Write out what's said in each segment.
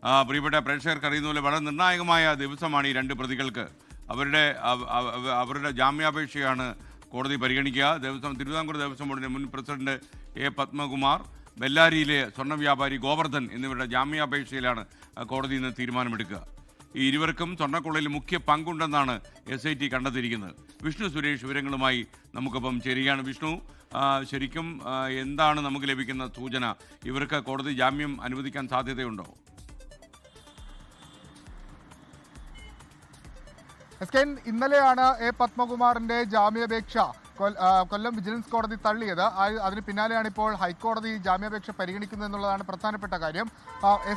പ്രിയപ്പെട്ട പ്രേക്ഷകർക്ക് അറിയുന്ന പോലെ വളരെ നിർണായകമായ ദിവസമാണ് ഈ രണ്ട് പ്രതികൾക്ക്. അവരുടെ ജാമ്യാപേക്ഷയാണ് കോടതി പരിഗണിക്കുക. തിരുവിതാംകൂർ ദേവസ്വം ബോർഡിൻ്റെ മുൻ പ്രസിഡന്റ് എ പത്മകുമാർ, ബെല്ലാരിയിലെ സ്വർണ്ണ വ്യാപാരി ഗോവർദ്ധൻ എന്നിവരുടെ ജാമ്യാപേക്ഷയിലാണ് കോടതി ഇന്ന് തീരുമാനമെടുക്കുക. ഈ ഇരുവർക്കും സ്വർണ്ണക്കൊള്ളയിൽ മുഖ്യ പങ്കുണ്ടെന്നാണ് SIT കണ്ടെത്തിയിരിക്കുന്നത്. വിഷ്ണു സുരേഷ് വിവരങ്ങളുമായി നമുക്കൊപ്പം ചേരുകയാണ്. വിഷ്ണു, ശരിക്കും എന്താണ് നമുക്ക് ലഭിക്കുന്ന സൂചന? ഇവർക്ക് കോടതി ജാമ്യം അനുവദിക്കാൻ സാധ്യതയുണ്ടോ? ഇന്നലെയാണ് എ പത്മകുമാറിന്റെ ജാമ്യാപേക്ഷ കൊല്ലം വിജിലൻസ് കോടതി തള്ളിയത്. അതിന് പിന്നാലെയാണ് ഇപ്പോൾ ഹൈക്കോടതി ജാമ്യാപേക്ഷ പരിഗണിക്കുന്നത് എന്നുള്ളതാണ് പ്രധാനപ്പെട്ട കാര്യം.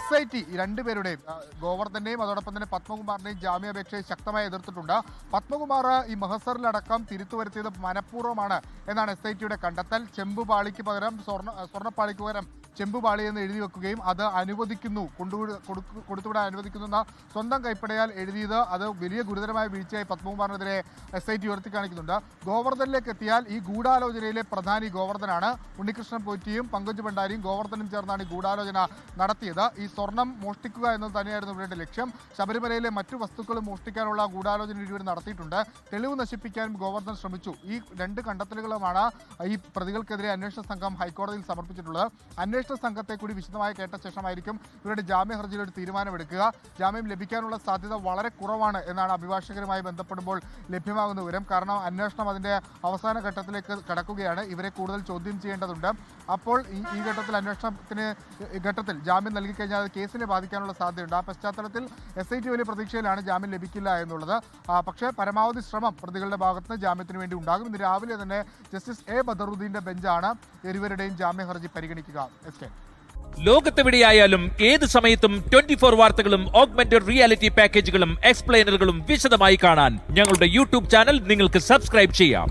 SIT രണ്ടുപേരുടെയും, ഗോവർദ്ധന്റെയും അതോടൊപ്പം തന്നെ പത്മകുമാറിന്റെയും ജാമ്യാപേക്ഷയെ ശക്തമായി എതിർത്തിട്ടുണ്ട്. പത്മകുമാർ ഈ മഹസറിലടക്കം തിരുത്തുവരുത്തിയത് മനഃപൂർവ്വമാണ് എന്നാണ് SITയുടെ കണ്ടെത്തൽ. ചെമ്പുപാളിക്ക് പകരം സ്വർണ്ണപ്പാളിക്ക് പകരം ചെമ്പുപാളി എന്ന് എഴുതി വെക്കുകയും അത് അനുവദിക്കുന്നു, കൊടുത്തുവിടാൻ അനുവദിക്കുന്നു എന്ന സ്വന്തം കൈപ്പടയാൽ എഴുതിയത് അത് വലിയ ഗുരുതരമായ വീഴ്ചയായി പത്മകുമാറിനെതിരെ SIT ഉയർത്തി കാണിക്കുന്നുണ്ട്. ഗോവർദ്ധനിലേക്ക് എത്തിയാൽ ഈ ഗൂഢാലോചനയിലെ പ്രധാനി ഗോവർദ്ധനാണ്. ഉണ്ണികൃഷ്ണൻ പോറ്റിയും പങ്കജ് ഭണ്ഡാരിയും ഗോവർദ്ധനും ചേർന്നാണ് ഈ ഗൂഢാലോചന നടത്തിയത്. ഈ സ്വർണം മോഷ്ടിക്കുക എന്നത് തന്നെയായിരുന്നു ഇവരുടെ ലക്ഷ്യം. ശബരിമലയിലെ മറ്റു വസ്തുക്കളും മോഷ്ടിക്കാനുള്ള ഗൂഢാലോചന ഇവർ നടത്തിയിട്ടുണ്ട്. തെളിവ് നശിപ്പിക്കാനും ഗോവർദ്ധൻ ശ്രമിച്ചു. ഈ രണ്ട് കണ്ടെത്തലുകളുമാണ് ഈ പ്രതികൾക്കെതിരെ അന്വേഷണ സംഘം ഹൈക്കോടതിയിൽ സമർപ്പിച്ചിട്ടുള്ളത്. അന്വേഷണ സംഘത്തെ കൂടി വിശദമായി കേട്ട ശേഷമായിരിക്കും ഇവരുടെ ജാമ്യ ഹർജിയിൽ ഒരു തീരുമാനമെടുക്കുക. ജാമ്യം ലഭിക്കാനുള്ള സാധ്യത വളരെ കുറവാണ് എന്നാണ് അഭിഭാഷകരുമായി ബന്ധപ്പെടുമ്പോൾ ലഭ്യമാകുന്ന വിവരം. കാരണം അന്വേഷണം അതിന്റെ അവസാന ഘട്ടത്തിലേക്ക് കടക്കുകയാണ്. ഇവരെ കൂടുതൽ ചോദ്യം ചെയ്യേണ്ടതുണ്ട്. അപ്പോൾ ഈ ഘട്ടത്തിൽ ജാമ്യം നൽകിക്കഴിഞ്ഞാൽ അത് കേസിനെ ബാധിക്കാനുള്ള സാധ്യതയുണ്ട്. ആ പശ്ചാത്തലത്തിൽ SIT വലിയ പ്രതീക്ഷയിലാണ് ജാമ്യം ലഭിക്കില്ല എന്നുള്ളത്. പക്ഷേ പരമാവധി ശ്രമം പ്രതികളുടെ ഭാഗത്ത് നിന്ന് ജാമ്യത്തിന് വേണ്ടി ഉണ്ടാകും. ഇന്ന് രാവിലെ തന്നെ ജസ്റ്റിസ് എ ബദറുദ്ദീന്റെ ബെഞ്ചാണ് ഇരുവരുടെയും ജാമ്യ ഹർജി പരിഗണിക്കുക. ലോകത്തെവിടെയായാലും ഏത് സമയത്തും 24 വാർത്തകളും ഓഗ്മെന്റഡ് റിയാലിറ്റി പാക്കേജുകളും എക്സ്പ്ലെയിനറുകളും വിശദമായി കാണാൻ ഞങ്ങളുടെ YouTube ചാനൽ നിങ്ങൾക്ക് സബ്സ്ക്രൈബ് ചെയ്യാം.